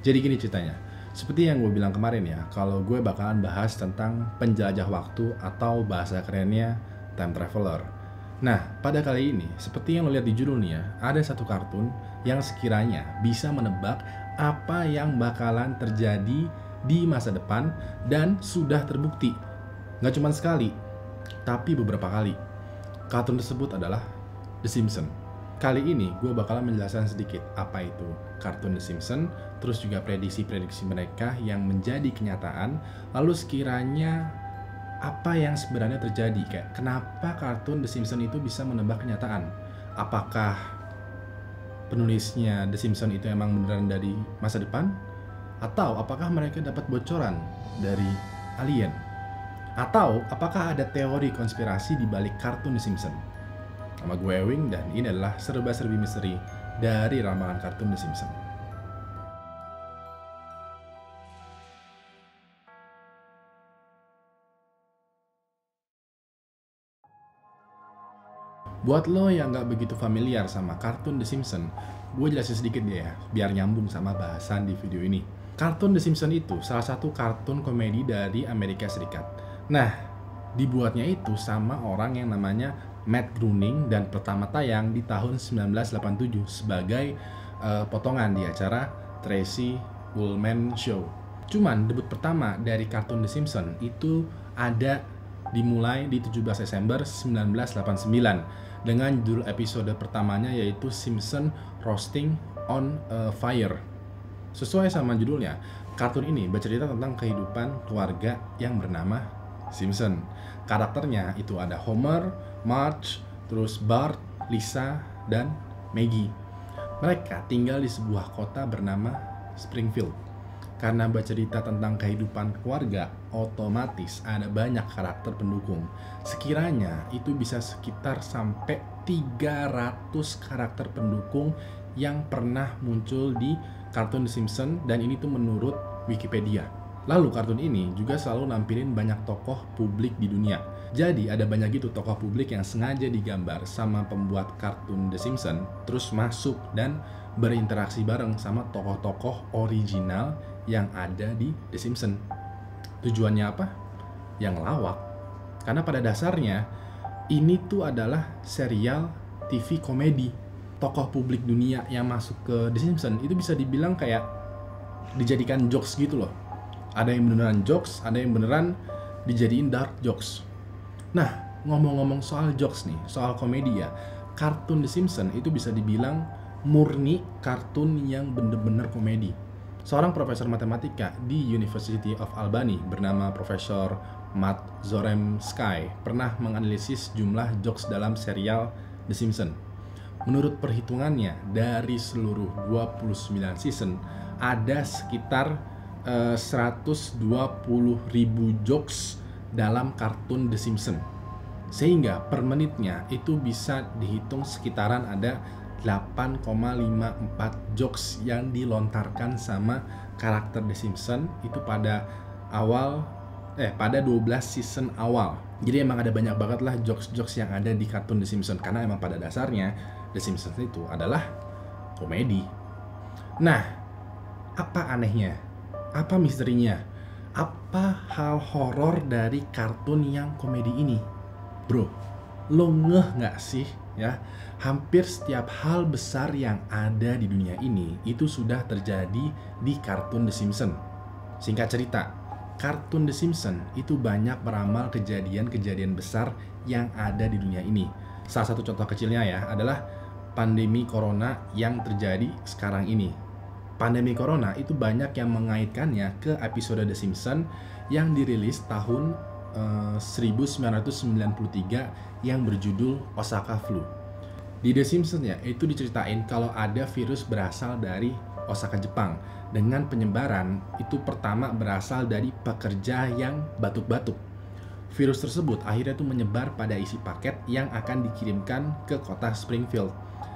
Jadi gini ceritanya, seperti yang gue bilang kemarin ya, kalau gue bakalan bahas tentang penjelajah waktu atau bahasa kerennya time traveler. Nah, pada kali ini, seperti yang lo lihat di judul nih ya, ada satu kartun yang sekiranya bisa menebak apa yang bakalan terjadi di masa depan dan sudah terbukti. Nggak cuma sekali, tapi beberapa kali. Kartun tersebut adalah The Simpsons. Kali ini gue bakalan menjelaskan sedikit apa itu kartun The Simpsons, terus juga prediksi-prediksi mereka yang menjadi kenyataan, lalu sekiranya apa yang sebenarnya terjadi, kayak kenapa kartun The Simpsons itu bisa menebak kenyataan. Apakah penulisnya The Simpsons itu emang beneran dari masa depan? Atau apakah mereka dapat bocoran dari alien? Atau apakah ada teori konspirasi di balik kartun The Simpsons? Nama gue Ewing dan ini adalah serba-serbi misteri dari ramalan kartun The Simpsons. Buat lo yang nggak begitu familiar sama kartun The Simpsons, gue jelasin sedikit ya, biar nyambung sama bahasan di video ini. Kartun The Simpsons itu salah satu kartun komedi dari Amerika Serikat. Nah, dibuatnya itu sama orang yang namanya Matt Groening dan pertama tayang di tahun 1987 sebagai potongan di acara Tracy Ullman Show. Cuman debut pertama dari kartun The Simpsons itu ada dimulai di 17 Desember 1989 dengan judul episode pertamanya yaitu Simpson Roasting on a Fire. Sesuai sama judulnya, kartun ini bercerita tentang kehidupan keluarga yang bernama Simpson. Karakternya itu ada Homer, Marge, terus Bart, Lisa, dan Maggie. Mereka tinggal di sebuah kota bernama Springfield. Karena bercerita tentang kehidupan keluarga, otomatis ada banyak karakter pendukung. Sekiranya itu bisa sekitar sampai 300 karakter pendukung yang pernah muncul di kartun The Simpsons, dan ini tuh menurut Wikipedia. Lalu kartun ini juga selalu nampilin banyak tokoh publik di dunia. Jadi ada banyak gitu tokoh publik yang sengaja digambar sama pembuat kartun The Simpsons, terus masuk dan berinteraksi bareng sama tokoh-tokoh original yang ada di The Simpsons. Tujuannya apa? Yang lawak. Karena pada dasarnya ini tuh adalah serial TV komedi. Tokoh publik dunia yang masuk ke The Simpsons itu bisa dibilang kayak dijadikan jokes gitu loh. Ada yang beneran jokes, ada yang beneran dijadiin dark jokes. Nah, ngomong-ngomong soal jokes nih, soal komedi ya, kartun The Simpsons itu bisa dibilang murni kartun yang bener-bener komedi. Seorang profesor matematika di University of Albany bernama Profesor Matt Zoremski pernah menganalisis jumlah jokes dalam serial The Simpsons. Menurut perhitungannya, dari seluruh 29 season, ada sekitar 120.000 jokes dalam kartun The Simpsons. Sehingga per menitnya itu bisa dihitung sekitaran ada 8,54 jokes yang dilontarkan sama karakter The Simpsons itu pada 12 season awal. Jadi emang ada banyak banget lah jokes-jokes yang ada di kartun The Simpsons, karena emang pada dasarnya The Simpsons itu adalah komedi. Nah, apa anehnya? Apa misterinya? Apa hal horor dari kartun yang komedi ini? Bro, lo ngeh gak sih ya, hampir setiap hal besar yang ada di dunia ini itu sudah terjadi di kartun The Simpsons. Singkat cerita, kartun The Simpsons itu banyak meramal kejadian-kejadian besar yang ada di dunia ini. Salah satu contoh kecilnya ya adalah pandemi corona yang terjadi sekarang ini. Pandemi corona itu banyak yang mengaitkannya ke episode The Simpsons yang dirilis tahun 1993 yang berjudul Osaka Flu. Di The Simpsons ya, itu diceritain kalau ada virus berasal dari Osaka, Jepang, dengan penyebaran itu pertama berasal dari pekerja yang batuk-batuk. Virus tersebut akhirnya itu menyebar pada isi paket yang akan dikirimkan ke kota Springfield.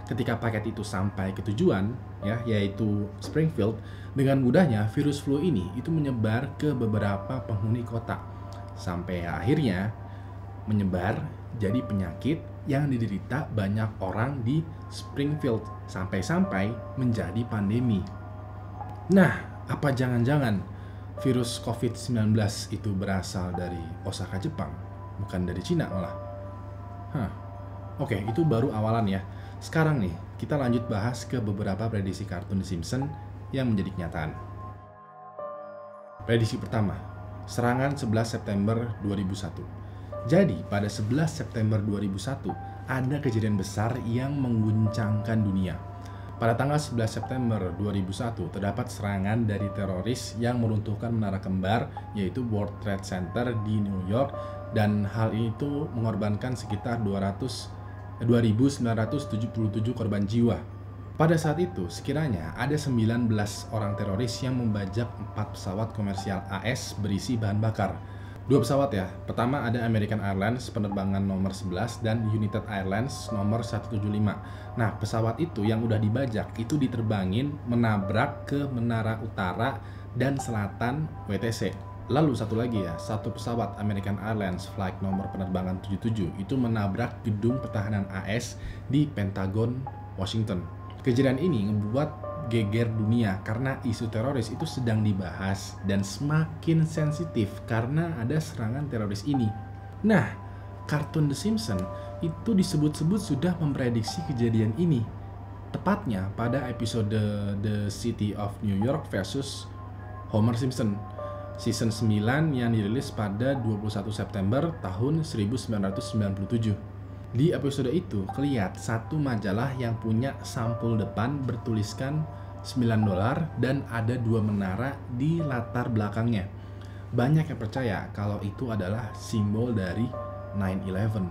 Ketika paket itu sampai ke tujuan, ya, yaitu Springfield, dengan mudahnya virus flu ini itu menyebar ke beberapa penghuni kota. Sampai akhirnya menyebar jadi penyakit yang diderita banyak orang di Springfield sampai-sampai menjadi pandemi. Nah, Apa jangan-jangan virus COVID-19 itu berasal dari Osaka, Jepang, bukan dari Cina malah? Oke, itu baru awalan ya. Sekarang nih, kita lanjut bahas ke beberapa prediksi kartun The Simpsons yang menjadi kenyataan. Prediksi pertama, serangan 11 September 2001. Jadi, pada 11 September 2001, ada kejadian besar yang mengguncangkan dunia. Pada tanggal 11 September 2001, terdapat serangan dari teroris yang meruntuhkan menara kembar, yaitu World Trade Center di New York, dan hal itu mengorbankan sekitar 2.977 korban jiwa. Pada saat itu, sekiranya ada 19 orang teroris yang membajak 4 pesawat komersial AS berisi bahan bakar. 2 pesawat ya, pertama ada American Airlines penerbangan nomor 11 dan United Airlines nomor 175. Nah, pesawat itu yang udah dibajak itu diterbangin menabrak ke menara utara dan selatan WTC. Lalu satu lagi ya, satu pesawat American Airlines flight nomor penerbangan 77 itu menabrak gedung pertahanan AS di Pentagon, Washington. Kejadian ini membuat geger dunia karena isu teroris itu sedang dibahas dan semakin sensitif karena ada serangan teroris ini. Nah, kartun The Simpsons itu disebut-sebut sudah memprediksi kejadian ini. Tepatnya pada episode The City of New York versus Homer Simpson, season 9 yang dirilis pada 21 September tahun 1997. Di episode itu, kelihatan satu majalah yang punya sampul depan bertuliskan $9 dan ada 2 menara di latar belakangnya. Banyak yang percaya kalau itu adalah simbol dari 9/11.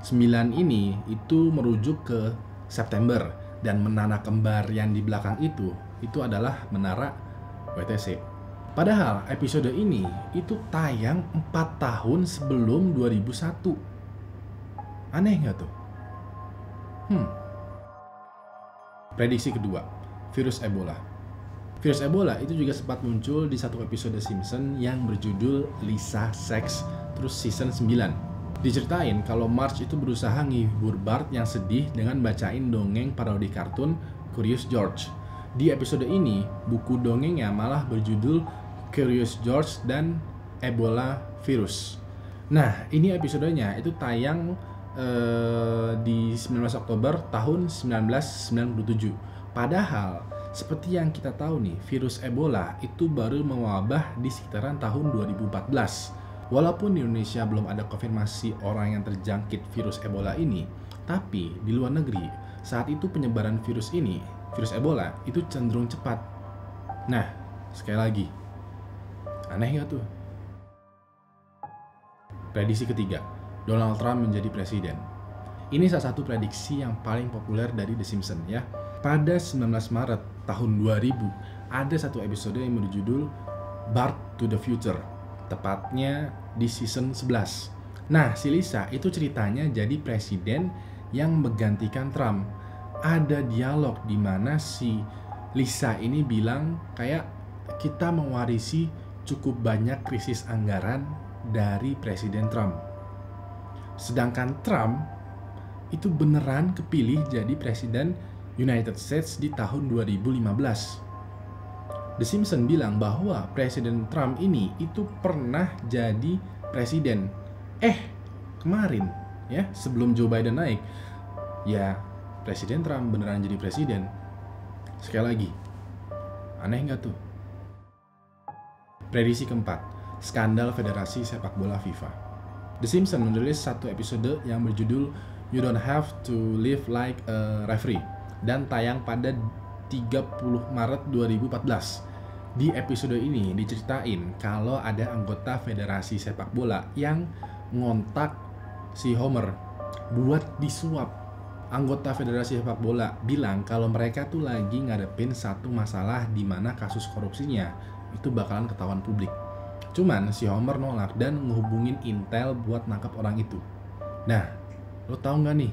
9 ini itu merujuk ke September dan menara kembar yang di belakang itu adalah menara WTC. Padahal episode ini itu tayang 4 tahun sebelum 2001. Aneh nggak tuh? Prediksi kedua, virus Ebola. Virus Ebola itu juga sempat muncul di satu episode Simpson yang berjudul Lisa Sex, terus season 9. Diceritain kalau Marge itu berusaha nghibur Bart yang sedih dengan bacain dongeng parodi kartun Curious George. Di episode ini, buku dongengnya malah berjudul Curious George dan Ebola Virus. Nah, ini episodenya itu tayang di 19 Oktober tahun 1997. Padahal seperti yang kita tahu nih, virus Ebola itu baru mewabah di sekitaran tahun 2014. Walaupun di Indonesia belum ada konfirmasi orang yang terjangkit virus Ebola ini, tapi di luar negeri saat itu penyebaran virus Ebola itu cenderung cepat. Nah, sekali lagi, aneh nggak tuh? Prediksi ketiga, Donald Trump menjadi presiden. Ini salah satu prediksi yang paling populer dari The Simpsons ya. Pada 19 Maret tahun 2000, ada satu episode yang berjudul Bart to the Future, tepatnya di season 11. Nah, si Lisa itu ceritanya jadi presiden yang menggantikan Trump. Ada dialog di mana si Lisa ini bilang kayak kita mewarisi cukup banyak krisis anggaran dari Presiden Trump. Sedangkan Trump itu beneran kepilih jadi presiden United States di tahun 2015. The Simpsons bilang bahwa Presiden Trump ini itu pernah jadi presiden. Kemarin ya, sebelum Joe Biden naik, ya Presiden Trump beneran jadi presiden. Sekali lagi, aneh nggak tuh? Prediksi keempat, skandal Federasi Sepak Bola FIFA. The Simpsons merilis satu episode yang berjudul You Don't Have to Live Like a Referee dan tayang pada 30 Maret 2014. Di episode ini diceritain kalau ada anggota Federasi Sepak Bola yang ngontak si Homer buat disuap. Anggota Federasi Sepak Bola bilang kalau mereka tuh lagi ngadepin satu masalah di mana kasus korupsinya itu bakalan ketahuan publik. Cuman si Homer nolak dan ngehubungin Intel buat nangkap orang itu. Nah, lo tau nggak nih,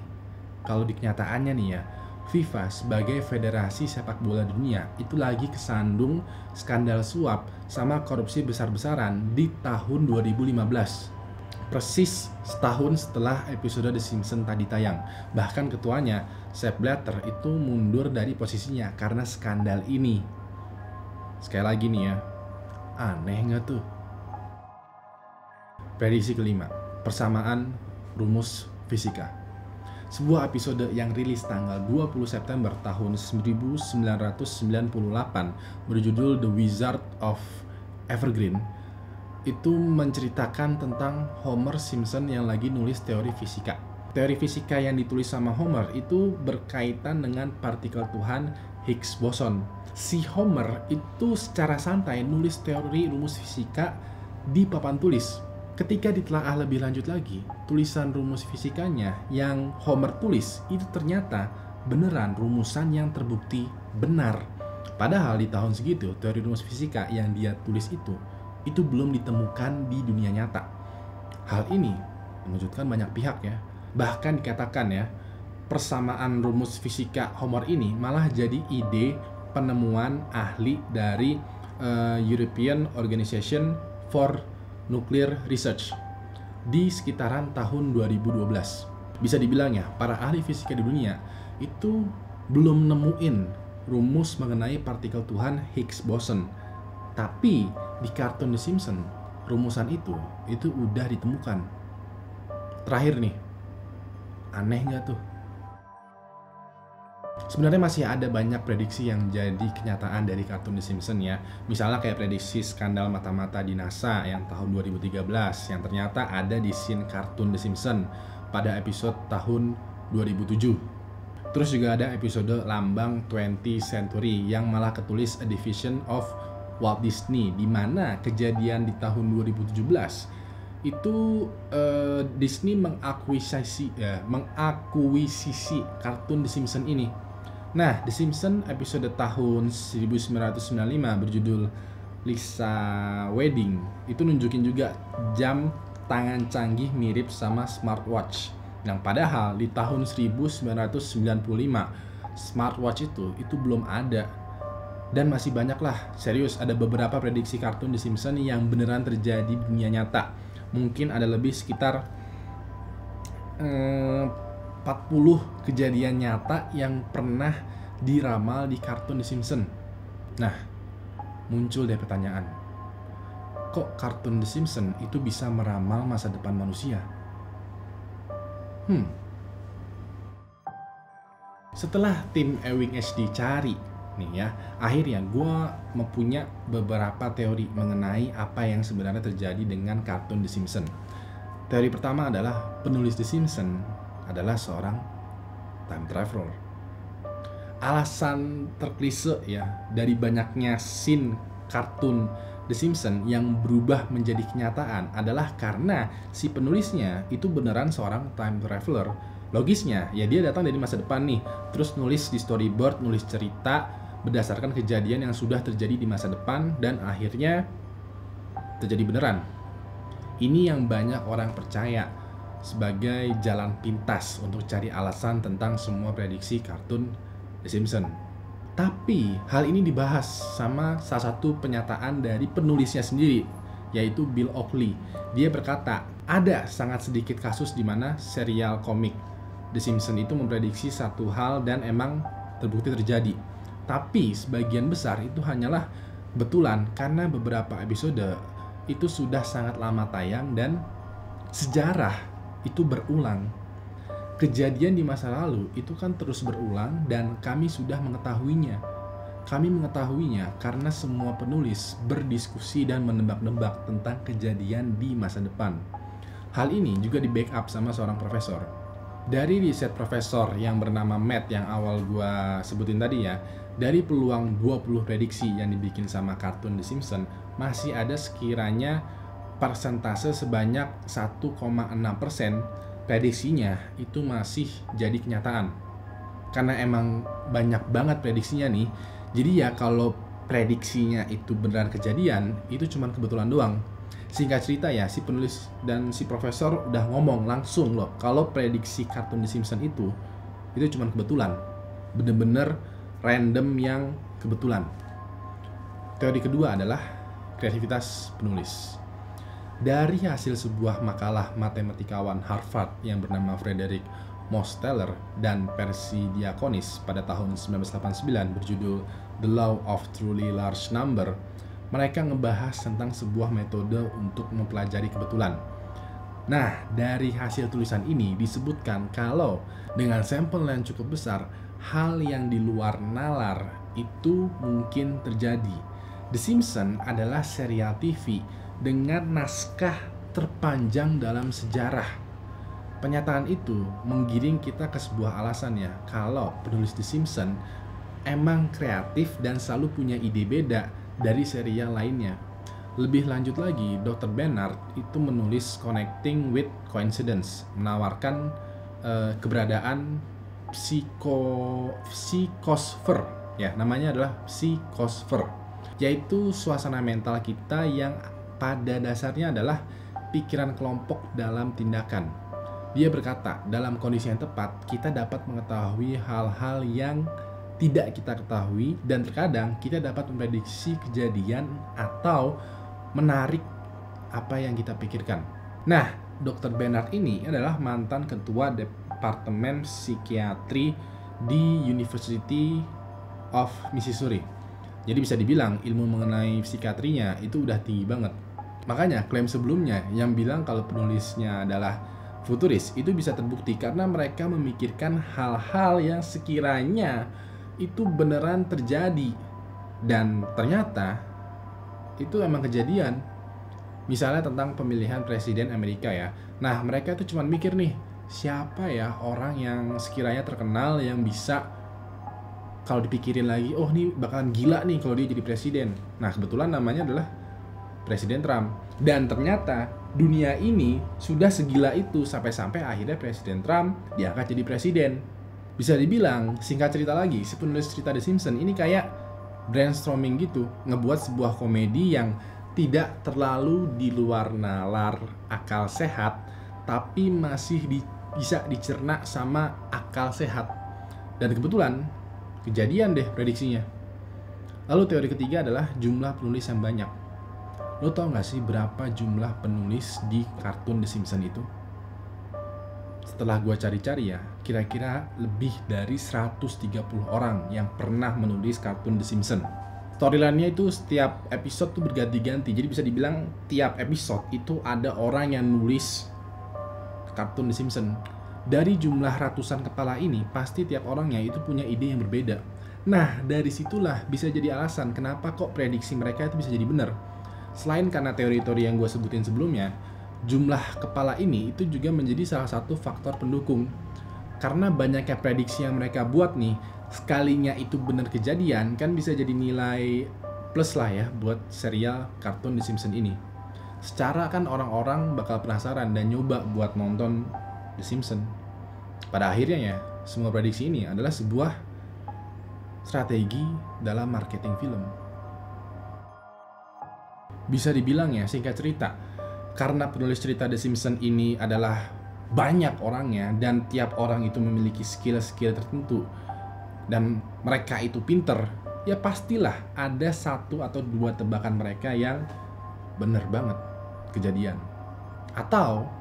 kalau di kenyataannya nih ya, FIFA sebagai federasi sepak bola dunia itu lagi kesandung skandal suap sama korupsi besar-besaran di tahun 2015. Persis setahun setelah episode The Simpsons tadi tayang. Bahkan ketuanya, Sepp Blatter itu mundur dari posisinya karena skandal ini. Sekali lagi nih ya, aneh nggak tuh? Prediksi kelima, persamaan rumus fisika. Sebuah episode yang rilis tanggal 20 September tahun 1998 berjudul The Wizard of Evergreen itu menceritakan tentang Homer Simpson yang lagi nulis teori fisika. Teori fisika yang ditulis sama Homer itu berkaitan dengan partikel Tuhan Higgs boson. Si Homer itu secara santai nulis teori rumus fisika di papan tulis. Ketika ditelaah lebih lanjut lagi, tulisan rumus fisikanya yang Homer tulis itu ternyata beneran rumusan yang terbukti benar. Padahal di tahun segitu, teori rumus fisika yang dia tulis itu belum ditemukan di dunia nyata. Hal ini mengejutkan banyak pihak ya. Bahkan dikatakan ya, persamaan rumus fisika Homer ini malah jadi ide penemuan ahli dari European Organization for Nuclear Research di sekitaran tahun 2012. Bisa dibilang ya, para ahli fisika di dunia itu belum nemuin rumus mengenai partikel Tuhan Higgs boson. Tapi di kartun The Simpsons, rumusan itu udah ditemukan. Terakhir nih, aneh nggak tuh? Sebenarnya masih ada banyak prediksi yang jadi kenyataan dari kartun The Simpsons ya. Misalnya kayak prediksi skandal mata-mata di NASA yang tahun 2013 yang ternyata ada di scene kartun The Simpsons pada episode tahun 2007. Terus juga ada episode lambang 20th Century yang malah ketulis A Division of Walt Disney, di mana kejadian di tahun 2017 itu Disney mengakuisisi kartun The Simpsons ini. Nah, The Simpsons episode tahun 1995 berjudul Lisa Wedding itu nunjukin juga jam tangan canggih mirip sama smartwatch. Yang padahal di tahun 1995 smartwatch itu belum ada. Dan masih banyak lah, serius ada beberapa prediksi kartun The Simpsons yang beneran terjadi di dunia nyata. Mungkin ada lebih sekitar 40 kejadian nyata yang pernah diramal di kartun The Simpsons. Nah, muncul deh pertanyaan. Kok kartun The Simpsons itu bisa meramal masa depan manusia? Setelah tim Ewing HD cari nih ya, akhirnya gue mempunyai beberapa teori mengenai apa yang sebenarnya terjadi dengan kartun The Simpsons. Teori pertama adalah penulis The Simpsons adalah seorang time traveler. Alasan terklise ya dari banyaknya scene kartun The Simpsons yang berubah menjadi kenyataan adalah karena si penulisnya itu beneran seorang time traveler. Logisnya ya dia datang dari masa depan nih, terus nulis di storyboard, nulis cerita berdasarkan kejadian yang sudah terjadi di masa depan dan akhirnya terjadi beneran. Ini yang banyak orang percaya sebagai jalan pintas untuk cari alasan tentang semua prediksi kartun The Simpsons. Tapi hal ini dibahas sama salah satu penyataan dari penulisnya sendiri, yaitu Bill Oakley. Dia berkata, ada sangat sedikit kasus di mana serial komik The Simpsons itu memprediksi satu hal dan emang terbukti terjadi. Tapi sebagian besar itu hanyalah betulan karena beberapa episode itu sudah sangat lama tayang dan sejarah itu berulang. Kejadian di masa lalu itu kan terus berulang dan kami sudah mengetahuinya. Kami mengetahuinya karena semua penulis berdiskusi dan menebak-nebak tentang kejadian di masa depan. Hal ini juga di backup sama seorang profesor. Dari riset profesor yang bernama Matt yang awal gua sebutin tadi ya, dari peluang 20 prediksi yang dibikin sama kartun The Simpsons, masih ada sekiranya persentase sebanyak 1,6% prediksinya itu masih jadi kenyataan. Karena emang banyak banget prediksinya nih, jadi ya kalau prediksinya itu beneran kejadian, itu cuma kebetulan doang. Singkat cerita ya, si penulis dan si profesor udah ngomong langsung loh, kalau prediksi kartun The Simpsons itu cuma kebetulan. Bener-bener random yang kebetulan. Teori kedua adalah kreativitas penulis. Dari hasil sebuah makalah matematikawan Harvard yang bernama Frederick Mosteller dan Percy Diaconis pada tahun 1989 berjudul The Law of Truly Large Number, mereka ngebahas tentang sebuah metode untuk mempelajari kebetulan. Nah, dari hasil tulisan ini disebutkan kalau dengan sampel yang cukup besar, hal yang di luar nalar itu mungkin terjadi. The Simpsons adalah serial TV dengan naskah terpanjang dalam sejarah. Pernyataan itu menggiring kita ke sebuah alasan ya, kalau penulis The Simpsons emang kreatif dan selalu punya ide beda dari serial lainnya. Lebih lanjut lagi, Dr. Bernard itu menulis Connecting with Coincidence, menawarkan keberadaan psikosfer, ya namanya adalah psikosfer, yaitu suasana mental kita yang pada dasarnya adalah pikiran kelompok dalam tindakan. Dia berkata, dalam kondisi yang tepat, kita dapat mengetahui hal-hal yang tidak kita ketahui, dan terkadang kita dapat memprediksi kejadian atau menarik apa yang kita pikirkan. Nah, Dr. Bernard ini adalah mantan ketua Departemen Psikiatri di University of Missouri. Jadi bisa dibilang ilmu mengenai psikiatrinya itu udah tinggi banget. Makanya klaim sebelumnya yang bilang kalau penulisnya adalah futuris itu bisa terbukti karena mereka memikirkan hal-hal yang sekiranya itu beneran terjadi, dan ternyata itu emang kejadian. Misalnya tentang pemilihan presiden Amerika ya. Nah, mereka itu cuma mikir nih, siapa ya orang yang sekiranya terkenal yang bisa kalau dipikirin lagi, oh nih bakalan gila nih kalau dia jadi presiden. Nah, kebetulan namanya adalah Presiden Trump. Dan ternyata dunia ini sudah segila itu sampai-sampai akhirnya Presiden Trump diangkat jadi presiden. Bisa dibilang, singkat cerita lagi, si penulis cerita The Simpsons ini kayak brainstorming gitu, ngebuat sebuah komedi yang tidak terlalu di luar nalar akal sehat, tapi masih bisa dicerna sama akal sehat. Dan kebetulan kejadian deh prediksinya. Lalu teori ketiga adalah jumlah penulis yang banyak. Lo tau gak sih berapa jumlah penulis di kartun The Simpsons itu? Setelah gue cari-cari ya, kira-kira lebih dari 130 orang yang pernah menulis kartun The Simpsons. Storyline-nya itu setiap episode tuh berganti-ganti. Jadi bisa dibilang tiap episode itu ada orang yang nulis kartun The Simpsons. Dari jumlah ratusan kepala ini, pasti tiap orangnya itu punya ide yang berbeda. Nah, dari situlah bisa jadi alasan kenapa kok prediksi mereka itu bisa jadi benar. Selain karena teori-teori yang gue sebutin sebelumnya, jumlah kepala ini itu juga menjadi salah satu faktor pendukung. Karena banyaknya prediksi yang mereka buat nih, sekalinya itu benar kejadian, kan bisa jadi nilai plus lah ya buat serial kartun The Simpsons ini. Secara kan orang-orang bakal penasaran dan nyoba buat nonton The Simpsons. Pada akhirnya ya, semua prediksi ini adalah sebuah strategi dalam marketing film. Bisa dibilang ya, singkat cerita, karena penulis cerita The Simpsons ini adalah banyak orangnya dan tiap orang itu memiliki skill-skill tertentu dan mereka itu pinter, ya pastilah ada satu atau dua tebakan mereka yang bener banget kejadian. Atau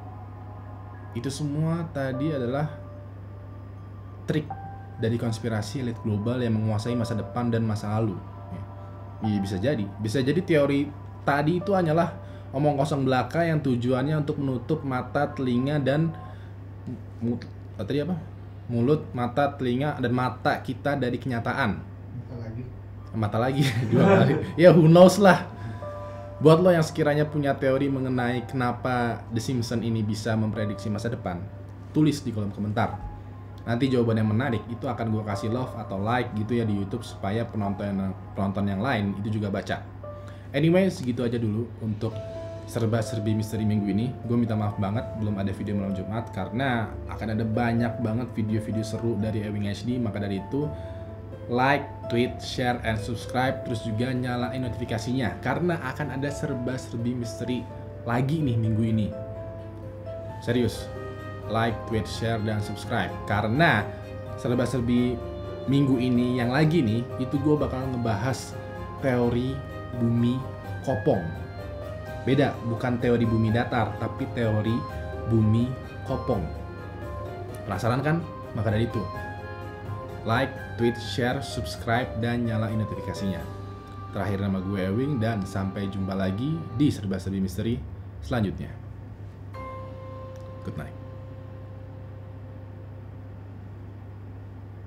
itu semua tadi adalah trik dari konspirasi elit global yang menguasai masa depan dan masa lalu. Ya, bisa jadi teori tadi itu hanyalah omong kosong belaka yang tujuannya untuk menutup mata, telinga, dan mulut, mata, telinga, dan mata kita dari kenyataan. Mata lagi dua kali. Ya who knows lah. Buat lo yang sekiranya punya teori mengenai kenapa The Simpsons ini bisa memprediksi masa depan, tulis di kolom komentar. Nanti jawaban yang menarik itu akan gue kasih love atau like gitu ya di YouTube supaya penonton yang lain itu juga baca. Anyway, segitu aja dulu untuk serba-serbi misteri minggu ini. Gue minta maaf banget belum ada video malam Jumat karena akan ada banyak banget video-video seru dari Ewing HD. Maka dari itu, like, tweet, share, and subscribe. Terus juga nyalain notifikasinya karena akan ada serba-serbi misteri lagi nih minggu ini. Serius, like, tweet, share, dan subscribe. Karena serba-serbi minggu ini yang lagi nih, itu gue bakal ngebahas teori bumi kopong. Beda, bukan teori bumi datar, tapi teori bumi kopong. Penasaran kan? Maka dari itu, Like, tweet, share, subscribe, dan nyalain notifikasinya. Terakhir, nama gue Ewing, dan sampai jumpa lagi di Serba-Serbi Misteri selanjutnya. Good night.